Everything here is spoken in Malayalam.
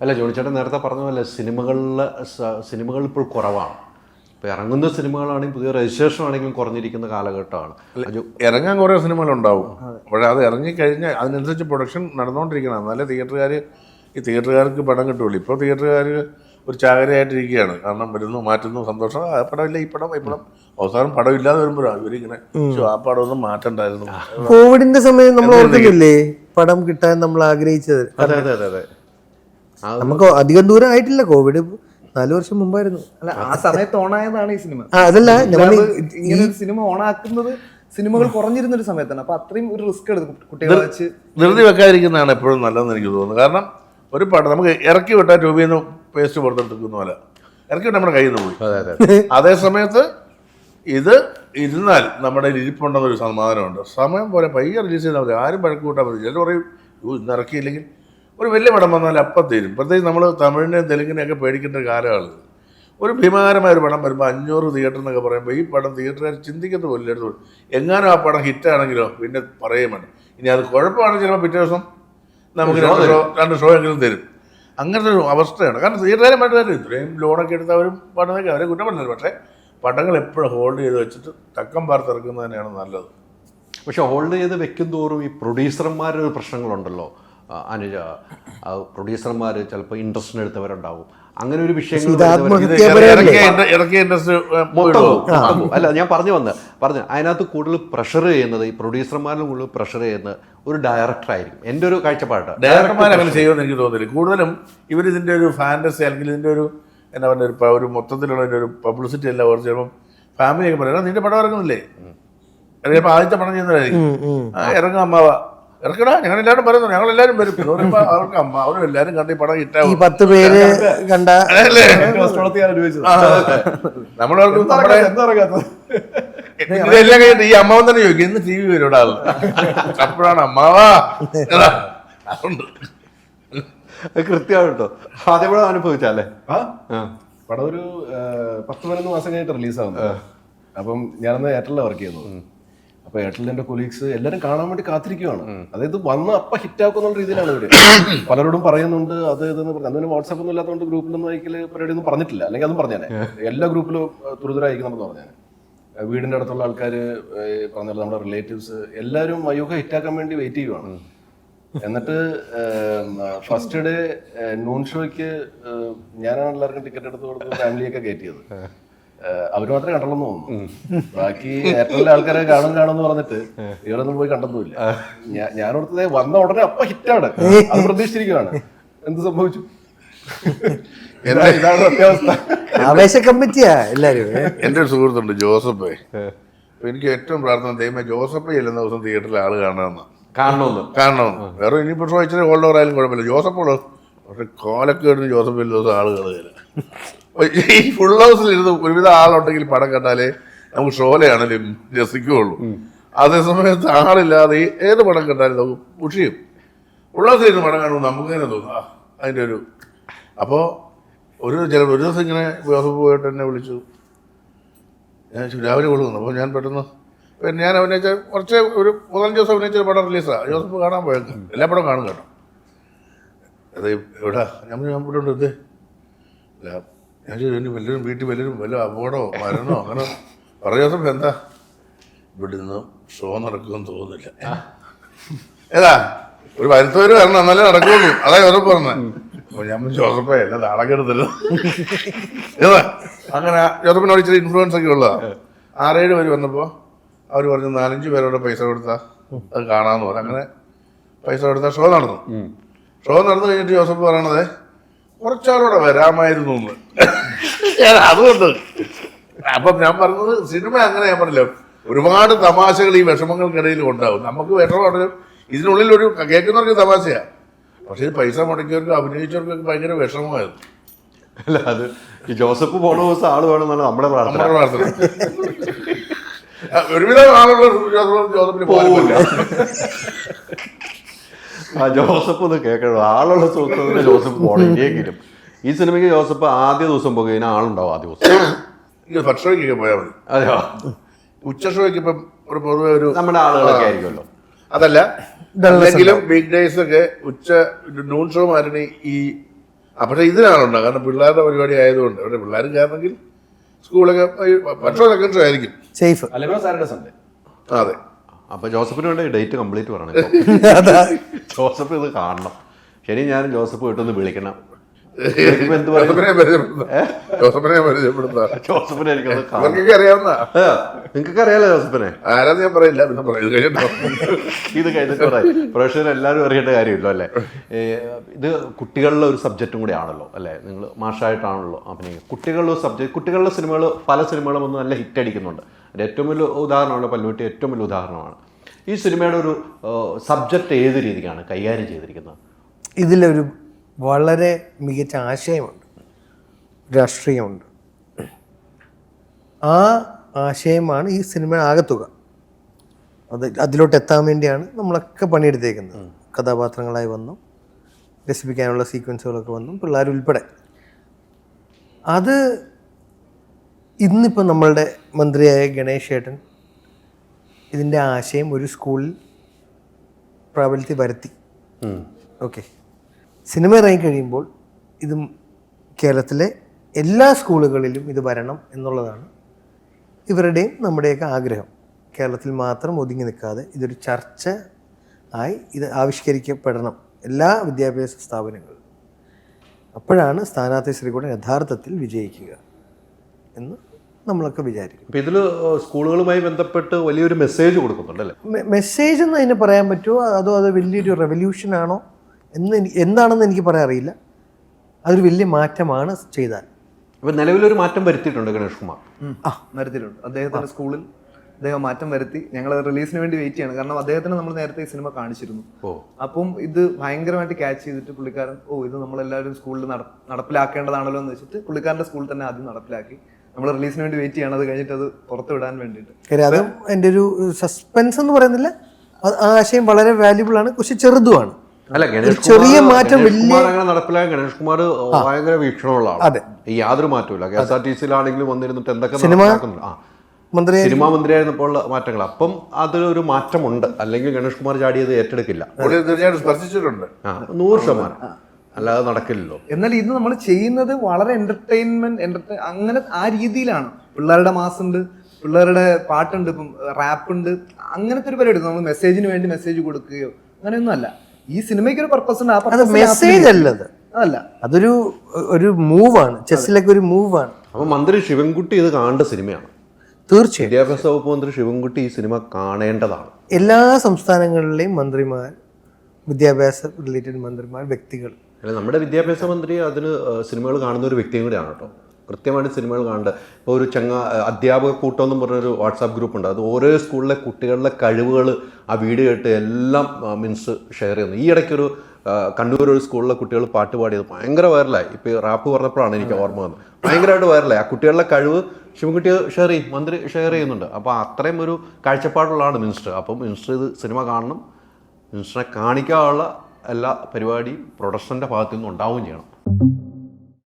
അല്ല, ജോണിച്ചേട്ടൻ നേരത്തെ പറഞ്ഞ പോലെ സിനിമകൾ ഇപ്പോൾ കുറവാണ്. ഇപ്പോൾ ഇറങ്ങുന്ന സിനിമകളാണെങ്കിലും പുതിയ രജിസ്ട്രേഷൻ ആണെങ്കിലും കുറഞ്ഞിരിക്കുന്ന കാലഘട്ടമാണ്. ഇറങ്ങാൻ കുറേ സിനിമകളുണ്ടാവും, പക്ഷേ അത് ഇറങ്ങിക്കഴിഞ്ഞാൽ അതിനനുസരിച്ച് പ്രൊഡക്ഷൻ നടന്നുകൊണ്ടിരിക്കണം. എന്നാലേ തിയേറ്ററുകാർക്ക് പടം കിട്ടുള്ളൂ. ഇപ്പോൾ തിയേറ്ററുകാർ ഒരു ചാകരയായിട്ടിരിക്കുകയാണ്. കാരണം വരുന്നു, മാറ്റുന്നു, സന്തോഷം, ആ പടമില്ല, ഈ പടം അവസാനം പടമില്ലാതെ വരുമ്പോഴാണ് ഇവരിങ്ങനെ ആ പടമൊന്നും മാറ്റണ്ടായിരുന്നു. കോവിഡിന്റെ സമയം നമ്മൾ ഓർക്കുന്നില്ലേ പടം കിട്ടാൻ നമ്മൾ ആഗ്രഹിച്ചത്? അതെ അതെ അതെ അതെ. നമുക്ക് അധികം ദൂരം ആയിട്ടില്ല, കോവിഡ് 4 വർഷം മുമ്പായിരുന്നു. അല്ല, ആ സമയത്ത് ഓണായതാണ് ഈ സിനിമ. അതല്ല, ഇങ്ങനെ ഒരു സിനിമ ഓണാക്കുന്നത് സിനിമകൾ കുറഞ്ഞിരുന്നൊരു സമയത്താണ്. അപ്പൊ അത്രയും ഒരു റിസ്ക് എടുക്കും കുട്ടികളെ വെച്ച്. ധൃതി വെക്കാതിരിക്കുന്നതാണ് എപ്പോഴും നല്ലതെന്ന് എനിക്ക് തോന്നുന്നു. കാരണം ഒരു പടം നമുക്ക് ഇറക്കി വിട്ടാൽ ട്യൂബിൽ നിന്ന് പേസ്റ്റ് പുറത്തെടുക്കുന്ന പോലെ ഇറക്കി വിട്ടാൽ നമ്മുടെ കയ്യിൽ നിന്ന് പോയി. അതേ സമയത്ത് ഇത് ഇരുന്നാൽ നമ്മുടെ ഇരിപ്പുണ്ടെന്നൊരു സമാധാനമുണ്ട്. സമയം പോലെ പയ്യെ റിലീസ് ചെയ്താൽ മതി, ആരും പഴക്ക് കൂട്ടാൻ മതി. ചിലർ പറയും ഇന്ന് ഇറക്കിയില്ലെങ്കിൽ ഒരു വലിയ പടം വന്നാൽ അപ്പം തീരും. പ്രത്യേകിച്ച് നമ്മൾ തമിഴിനെയും തെലുങ്കിനെയൊക്കെ പേടിക്കേണ്ട കാലമാണ്. ഒരു ഭീമാകരമായ ഒരു പടം വരുമ്പോൾ 500 തിയേറ്റർ എന്നൊക്കെ പറയുമ്പോൾ ഈ പടം തിയേറ്ററുകാർ ചിന്തിക്കത്ത് പോലും എടുത്തു. എങ്ങാനും ആ പടം ഹിറ്റാണെങ്കിലോ പിന്നെ പറയുകയും വേണം. ഇനി അത് കുഴപ്പമാണെങ്കിൽ ചിലപ്പോൾ പിറ്റേ ദിവസം നമുക്ക് 2 ഷോ എങ്കിലും തരും. അങ്ങനത്തെ ഒരു അവസ്ഥയാണ്. കാരണം തിയേറ്ററുകാരെ മറ്റു ഇത്രയും ലോണൊക്കെ എടുത്തവരും പടമൊക്കെ അവരെ കുറ്റം പറഞ്ഞത്. പക്ഷേ പടങ്ങൾ എപ്പോഴും ഹോൾഡ് ചെയ്ത് വെച്ചിട്ട് തക്കം പാർത്തിറക്കുന്നത് തന്നെയാണ് നല്ലത്. പക്ഷെ ഹോൾഡ് ചെയ്ത് വെക്കും തോറും ഈ പ്രൊഡ്യൂസർമാരുടെ പ്രശ്നങ്ങളുണ്ടല്ലോ അനുജ. പ്രൊഡ്യൂസർമാർ ചിലപ്പോൾ ഇൻട്രസ്റ്റിന് എടുത്തവരുണ്ടാവും. അങ്ങനെ ഒരു വിഷയങ്ങൾ അല്ല, ഞാൻ പറഞ്ഞു അതിനകത്ത് കൂടുതൽ പ്രഷർ ചെയ്യുന്നത്, ഈ പ്രൊഡ്യൂസർമാരിലും കൂടുതൽ പ്രഷർ ചെയ്യുന്ന ഒരു ഡയറക്ടറായിരിക്കും. എൻ്റെ ഒരു കാഴ്ചപ്പാട്. ഡയറക്ടർമാർ അങ്ങനെ ചെയ്യുമെന്ന് എനിക്ക് തോന്നുന്നില്ല. കൂടുതലും ഇവരിതിൻ്റെ ഒരു ഫാൻറ്റസി അല്ലെങ്കിൽ ഇതിൻ്റെ ഒരു എന്താ പറയുക ഒരു മൊത്തത്തിലുള്ള ഒരു പബ്ലിസിറ്റി എല്ലാം ഓർത്ത് ചിലപ്പം ഫാമിലിയൊക്കെ പറയാം നിന്റെ പടം ഇറങ്ങുന്നില്ലേ, ചിലപ്പോൾ ആദ്യത്തെ പടം ചെയ്യുന്നതായിരിക്കും. ഇറങ്ങും അമ്മാവ ഇറക്കടാ, ഞങ്ങളെല്ലാവരും പറയുന്നു, ഞങ്ങളെല്ലാവരും വരും. അവർക്ക് അമ്മ അവരും എല്ലാവരും കണ്ട് ഈ പടം ഇട്ടാവും. 10 പേര് കണ്ട ഇതെല്ലാം കഴിഞ്ഞിട്ട് ഈ അമ്മാവൻ തന്നെ ചോദിക്കും ഇന്ന് TV വരും ഒരാൾ. അപ്പോഴാണ് അമ്മാവാ അതുണ്ട്. കൃത്യമാണ് കേട്ടോ. അതേപോലെ അനുഭവിച്ചല്ലേ? പടം ഒരു 10-11 മാസം കഴിഞ്ഞിട്ട് റിലീസാവുന്നത്. അപ്പം ഞാനന്ന് എയർടെല്ലിലാണ് വർക്ക് ചെയ്യുന്നത്. അപ്പൊ എയർടെല്ലിന്റെ കൊലീഗ്സ് എല്ലാവരും കാണാൻ വേണ്ടി കാത്തിരിക്കുകയാണ്. അതായത് വന്ന് അപ്പൊ ഹിറ്റാക്കുന്ന രീതിയിലാണ് ഇവര് പലരോടും പറയുന്നുണ്ട്. അത് ഇതെന്ന് പറഞ്ഞു. അതൊന്നും വാട്സാപ്പ് ഒന്നും ഇല്ലാത്തതുകൊണ്ട് ഗ്രൂപ്പിലൊന്നും അയക്കല് പരിപാടി ഒന്നും പറഞ്ഞിട്ടില്ല. അല്ലെങ്കിൽ അതും പറഞ്ഞേനെ, എല്ലാ ഗ്രൂപ്പിലും തുരിതര അയക്കണമെന്ന് പറഞ്ഞേനെ. വീടിന്റെ അടുത്തുള്ള ആൾക്കാർ പറഞ്ഞാൽ നമ്മുടെ റിലേറ്റീവ്സ് എല്ലാവരും അയ്യോക ഹിറ്റാക്കാൻ വേണ്ടി വെയിറ്റ് ചെയ്യുവാണ്. എന്നിട്ട് ഫസ്റ്റ് ഡേ നൂൺ ഷോയ്ക്ക് ഞാനാണ് എല്ലാവർക്കും ടിക്കറ്റ് എടുത്ത് കൊടുത്ത് ഫാമിലിയൊക്കെ കയറ്റിയത്. അവര് മാത്രമേ കണ്ടുള്ളൂ തോന്നുന്നു. ബാക്കി എയർടെല്ലിലെ ആൾക്കാരെ കാണുമെന്ന് പറഞ്ഞിട്ട് ഇവരൊന്നും പോയി കണ്ടെന്നില്ല. ഞാനോടത്തത് വന്ന ഉടനെ അപ്പൊ ഹിറ്റാണ്, അത് പ്രതീക്ഷിച്ചിരിക്കുകയാണ്. എന്ത് സംഭവിച്ചു? ഇതാണ് അത്യാവസ്ഥ. ആവേശ കമ്മിറ്റിയാ എല്ലാരും. എൻ്റെ ഒരു സുഹൃത്തുണ്ട് ജോസഫ്. എനിക്ക് ഏറ്റവും പ്രാർത്ഥന ദൈവമേ ജോസഫ് ചെല്ലുന്ന ദിവസം തിയേറ്ററിൽ ആള് കാണണമെന്ന്. വേറെ ഇനിയിപ്പോൾ ഷോ ഇച്ചിരി ഹോൾഡ് ഓവർ ആയാലും കുഴപ്പമില്ല. ജോസഫുള്ളൂ പക്ഷെ കാലൊക്കെ എടുത്ത് ജോസഫ് ചെല്ലുന്ന ദിവസം ആള് കാണുകയില്ല. ഈ ഫുൾ ഹൗസിലിരുന്ന് ഒരുവിധ ആളുണ്ടെങ്കിൽ പടം കണ്ടാലേ നമുക്ക് ഷോയിലാണെങ്കിലും രസിക്കുകയുള്ളൂ. അതേസമയത്ത് ആളില്ലാതെ ഏത് പടം കണ്ടാലും നമുക്ക് പുഷിയും. ഫുൾ ഹൗസിലിരുന്ന് പടം കാണുമ്പോൾ നമുക്ക് തന്നെ തോന്നുക അതിൻ്റെ ഒരു. അപ്പോൾ ഒരു ദിവസം ഇങ്ങനെ ജോസഫ് പോയിട്ട് എന്നെ വിളിച്ചു. ഞാൻ രാവിലെ കൊടുക്കുന്നു. അപ്പോൾ ഞാൻ പെട്ടെന്ന് പിന്നെ ഞാൻ അഭിനയിച്ച കുറച്ച് ഒരു 15 ദിവസം അഭിനയിച്ച പടം റിലീസാണ്. ജോസഫ് കാണാൻ പോയേക്കാം, എല്ലാ പടവും കാണും കേട്ടോ. അത് എവിടാ ഞാൻ ഇവിടെ ഉണ്ട്. ഇത് അല്ല ഞാൻ ഇനി വല്ലവരും വീട്ടിൽ വല്ല അപകടമോ മരണോ അങ്ങനെ പറ ജോസഫ്. എന്താ ഇവിടെ നിന്ന് ഷോ നടക്കുമെന്ന് തോന്നുന്നില്ല. ഏതാ ഒരു വരുത്തവര് കാരണം എന്നാലേ നടക്കുള്ളൂ. അതാ ജോസഫ് പറഞ്ഞത്. അപ്പോൾ ഞാൻ ജോസഫേ എല്ലാം നാടകെടുത്തല്ലോ. ഏതാ അങ്ങനെ ജോസഫിനോട് ഇച്ചിരി ഇൻഫ്ലുവൻസ് ഒക്കെ ഉള്ളതാണ്. 6-7 പേര് വന്നപ്പോൾ അവർ പറഞ്ഞു 4-5 പേരോട് പൈസ കൊടുത്താൽ അത് കാണാമെന്ന് പറഞ്ഞു. അങ്ങനെ പൈസ കൊടുത്താൽ ഷോ നടന്നു. ഷോ നടന്നു കഴിഞ്ഞിട്ട് ജോസഫ് പറയണത് കുറച്ചാളൂടെ വരാമായിരുന്നു എന്ന്. അതുകൊണ്ട് അപ്പം ഞാൻ പറഞ്ഞത് സിനിമ അങ്ങനെ ഞാൻ പറഞ്ഞില്ല, ഒരുപാട് തമാശകൾ ഈ വിഷമങ്ങൾക്കിടയിൽ ഉണ്ടാവും. നമുക്ക് വിഷമമാണെങ്കിലും ഇതിനുള്ളിൽ ഒരു കേൾക്കുന്നവർക്ക് തമാശയാണ്. പക്ഷേ ഇത് പൈസ മുടക്കിയവർക്ക് അഭിനയിച്ചവർക്കൊക്കെ ഭയങ്കര വിഷമമായിരുന്നു. അല്ല, അത് ഈ ജോസഫ് പോണ ദിവസം ആള് വേണമെന്നാണ് നമ്മുടെ പ്രാർത്ഥന. ഒരുവിധ ആളുകൾ ജോസഫിന് പോകില്ല. ജോസഫ് ഒന്ന് കേൾക്കണം. ആളുള്ള സുഹൃത്തുക്കൾ ജോസഫ് പോകണമെങ്കിലും ഈ സിനിമയ്ക്ക് ജോസഫ് ആദ്യ ദിവസം പോകുക ആളുണ്ടാവും. ആദ്യ ദിവസം ഫസ്റ്റ് ഷോയ്ക്കൊക്കെ പോയാൽ മതി. അതെയോ? ഉച്ച ഷോയ്ക്ക് ഇപ്പം ഒരു പൊതുവെ ഒരു നമ്മുടെ ആളുകളൊക്കെ ആയിരിക്കുമല്ലോ. അതല്ല അല്ലെങ്കിലും ബിഗ് ഡേയ്സ് ഒക്കെ നൂൺ ഷോ മാരണി ഈ പക്ഷേ ഇതിനാണുണ്ടോ, കാരണം പിള്ളേരുടെ പരിപാടി ആയതുകൊണ്ട്. അവിടെ പിള്ളേർ കയറണമെങ്കിൽ സ്കൂളൊക്കെ പക്ഷേ സെക്കൻഡറി ആയിരിക്കും സേഫ്. അല്ലെങ്കിൽ സാറ്റർഡേ സൺഡേ. അതെ. അപ്പൊ ജോസഫിന് വേണ്ടി ഡേറ്റ് കംപ്ലീറ്റ് പറയണം. ജോസഫ് ഇത് കാണണം. ശരി, ഞാനും ജോസഫ് പോയിട്ടൊന്ന് വിളിക്കണം. എന്ത് പറയും? ജോസഫിനെ പരിചയപ്പെടുത്താം. ജോസഫിനെ എനിക്കൊന്ന് കാണണം. അവർക്കൊക്കെ അറിയാവുന്ന. നിങ്ങൾക്കൊക്കെ അറിയാലോ ജോസഫിനെ? ആരാന്ന് ഞാൻ പറയില്ല, പിന്നെ പറയും കഴിഞ്ഞിട്ടോ. ഇത് കഴിഞ്ഞിട്ട് പറയാം. പ്രൊഫഷണൽ എല്ലാവരും അറിയേണ്ട കാര്യമില്ലോ അല്ലേ? ഇത് കുട്ടികളുടെ ഒരു സബ്ജക്റ്റും കൂടി ആണല്ലോ അല്ലേ? നിങ്ങൾ മാഷായിട്ടാണല്ലോ അഭിനയിക്കുന്നത്. കുട്ടികളുടെ സബ്ജക്ട്, കുട്ടികളുടെ സിനിമകൾ, പല സിനിമകളും ഒന്ന് നല്ല ഹിറ്റ് അടിക്കുന്നുണ്ട്. അതിൻ്റെ ഏറ്റവും വലിയ ഉദാഹരണമാണ് പല്ലുവെട്ടി. ഏറ്റവും വലിയ ഉദാഹരണമാണ്. ഈ സിനിമയുടെ ഒരു സബ്ജക്റ്റ് ഏത് രീതിക്കാണ് കൈകാര്യം ചെയ്തിരിക്കുന്നത്? ഇതിലൊരു വളരെ മികച്ച ആശയമുണ്ട്, രാഷ്ട്രീയമുണ്ട്. ആ ആശയമാണ് ഈ സിനിമ ആകത്തുക. അതിലോട്ട് എത്താൻ വേണ്ടിയാണ് നമ്മളൊക്കെ പണിയെടുത്തേക്കുന്നത്. കഥാപാത്രങ്ങളായി വന്നു, രസിപ്പിക്കാനുള്ള സീക്വൻസുകളൊക്കെ വന്നു, പിള്ളേരുൾപ്പെടെ. അത് ഇന്നിപ്പോൾ നമ്മളുടെ മന്ത്രിയായ ഗണേഷ് ചേട്ടൻ ഇതിൻ്റെ ആശയം ഒരു സ്കൂളിൽ പ്രാബല്യത്തിൽ വരുത്തി. ഓക്കെ, സിനിമ ഇറങ്ങിക്കഴിയുമ്പോൾ ഇത് കേരളത്തിലെ എല്ലാ സ്കൂളുകളിലും ഇത് വരണം എന്നുള്ളതാണ് ഇവരുടെയും നമ്മുടെയൊക്കെ ആഗ്രഹം. കേരളത്തിൽ മാത്രം ഒതുങ്ങി നിൽക്കാതെ ഇതൊരു ചർച്ച ആയി ഇത് ആവിഷ്കരിക്കപ്പെടണം എല്ലാ വിദ്യാഭ്യാസ സ്ഥാപനങ്ങളിലും. അപ്പോഴാണ് സ്ഥാനാർത്ഥി ശ്രീകുട്ടൻ യഥാർത്ഥത്തിൽ വിജയിക്കുക എന്ന് നമ്മളൊക്കെ വിചാരിക്കും. അപ്പം ഇതിൽ സ്കൂളുകളുമായി ബന്ധപ്പെട്ട് വലിയൊരു മെസ്സേജ് കൊടുക്കുന്നുണ്ടല്ലേ? മെസ്സേജ് എന്ന് അതിന് പറയാൻ പറ്റുമോ, അതോ അത് വലിയൊരു റെവല്യൂഷനാണോ എന്താണെന്ന് എനിക്ക് പറയാൻ അറിയില്ല. അതൊരു വലിയ മാറ്റമാണ് ചെയ്താൽ. അപ്പം നിലവിലൊരു മാറ്റം വരുത്തിയിട്ടുണ്ട് ഗണേഷ് കുമാർ. വരുത്തിയിട്ടുണ്ട്. അദ്ദേഹത്തിന്റെ സ്കൂളിൽ അദ്ദേഹം മാറ്റം വരുത്തി. ഞങ്ങൾ റിലീസിന് വേണ്ടി വെയിറ്റ് ചെയ്യാണ്. കാരണം അദ്ദേഹത്തിന് നമ്മൾ നേരത്തെ ഈ സിനിമ കാണിച്ചിരുന്നു. അപ്പം ഇത് ഭയങ്കരമായിട്ട് ക്യാച്ച് ചെയ്തിട്ട് പുള്ളിക്കാരൻ ഇത് നമ്മളെല്ലാവരും സ്കൂളിൽ നടപ്പിലാക്കേണ്ടതാണല്ലോ എന്ന് വെച്ചിട്ട് പുള്ളിക്കാരൻ്റെ സ്കൂളിൽ തന്നെ ആദ്യം നടപ്പിലാക്കി. നമ്മൾ റിലീസിന് വേണ്ടി വെയിറ്റ് ചെയ്യണം, അത് കഴിഞ്ഞിട്ട് അത് പുറത്തു വിടാൻ വേണ്ടിയിട്ട്. അതും എൻ്റെ ഒരു സസ്പെൻസ് എന്ന് പറയുന്നില്ല, ആ ആശയം വളരെ വാല്യുബിൾ ആണ്, പക്ഷെ ചെറുതുമാണ്. അല്ല, ചെറിയ മാറ്റം നടപ്പിലായ ഗണേഷ് കുമാർ ഭയങ്കര വീക്ഷണമുള്ള ആളാണ്. യാതൊരു മാറ്റമില്ല. KSRTC-ലാണെങ്കിലും വന്നിരുന്നിട്ട് എന്തൊക്കെ സിനിമാ മന്ത്രിയായിരുന്നപ്പോൾ മാറ്റങ്ങൾ. അപ്പം അതിലൊരു മാറ്റമുണ്ട്. അല്ലെങ്കിൽ ഗണേഷ് കുമാർ ചാടിയത് ഏറ്റെടുക്കില്ല. തീർച്ചയായിട്ടും സ്പർശിച്ചിട്ടുണ്ട്. 100%. അല്ലാതെ നടക്കില്ലല്ലോ. എന്നാൽ ഇത് നമ്മൾ ചെയ്യുന്നത് വളരെ എന്റർടൈൻമെന്റ് അങ്ങനെ ആ രീതിയിലാണ്. പിള്ളേരുടെ മാസുണ്ട്, പിള്ളേരുടെ പാട്ടുണ്ട്, ഇപ്പം റാപ്പുണ്ട്, അങ്ങനത്തെ ഒരു പരിപാടി. നമ്മൾ മെസ്സേജിന് വേണ്ടി മെസ്സേജ് കൊടുക്കുകയോ അങ്ങനെയൊന്നും അല്ല. ഈ സിനിമയ്ക്ക് ഒരു പർപ്പസ് ഉണ്ട്. ആ മെസ്സേജ് അല്ലത്, അതല്ല, അതൊരു മൂവാണ്, ചെസ്സിലൊക്കെ ഒരു മൂവാണ്. അപ്പൊ മന്ത്രി ശിവൻകുട്ടി ഇത് കാണേണ്ട സിനിമയാണ്. തീർച്ചയായും വിദ്യാഭ്യാസ വകുപ്പ് മന്ത്രി ശിവൻകുട്ടി ഈ സിനിമ കാണേണ്ടതാണ്. എല്ലാ സംസ്ഥാനങ്ങളിലെയും മന്ത്രിമാർ, വിദ്യാഭ്യാസ റിലേറ്റഡ് മന്ത്രിമാർ, വ്യക്തികൾ. അല്ല, നമ്മുടെ വിദ്യാഭ്യാസ മന്ത്രി അതിന് സിനിമകൾ കാണുന്ന ഒരു വ്യക്തിയും കൂടിയാണ് കേട്ടോ. കൃത്യമായിട്ട് സിനിമകൾ കാണേണ്ടത്. ഇപ്പോൾ ഒരു അധ്യാപക കൂട്ടം എന്നും പറഞ്ഞൊരു വാട്സാപ്പ് ഗ്രൂപ്പ് ഉണ്ട്. അത് ഓരോ സ്കൂളിലെ കുട്ടികളുടെ കഴിവുകൾ ആ വീഡിയോ ഇട്ട് എല്ലാം മീൻസ് ഷെയർ ചെയ്യുന്നു. ഈ ഇടയ്ക്കൊരു കണ്ണൂർ ഒരു സ്കൂളിലെ കുട്ടികൾ പാട്ട് പാടിയത് ഭയങ്കര വൈറലായി. ഇപ്പോൾ ഈ റാപ്പ് പറഞ്ഞപ്പോഴാണ് എനിക്ക് ഓർമ്മ വന്നത്. ഭയങ്കരമായിട്ട് വൈറലായി. ആ കുട്ടികളുടെ കഴിവ് ശിവൻകുട്ടി ഷെയർ ചെയ്യും, മന്ത്രി ഷെയർ ചെയ്യുന്നുണ്ട്. അപ്പോൾ അത്രയും ഒരു കാഴ്ചപ്പാടുള്ളതാണ് മിനിസ്റ്റർ. അപ്പം മിനിസ്റ്റർ ഇത് സിനിമ കാണണം. മിനിസ്റ്ററിനെ കാണിക്കാനുള്ള എല്ലാ പരിപാടിയും പ്രൊഡക്ഷൻ്റെ ഭാഗത്തു നിന്നും ഉണ്ടാവുകയും ചെയ്യണം.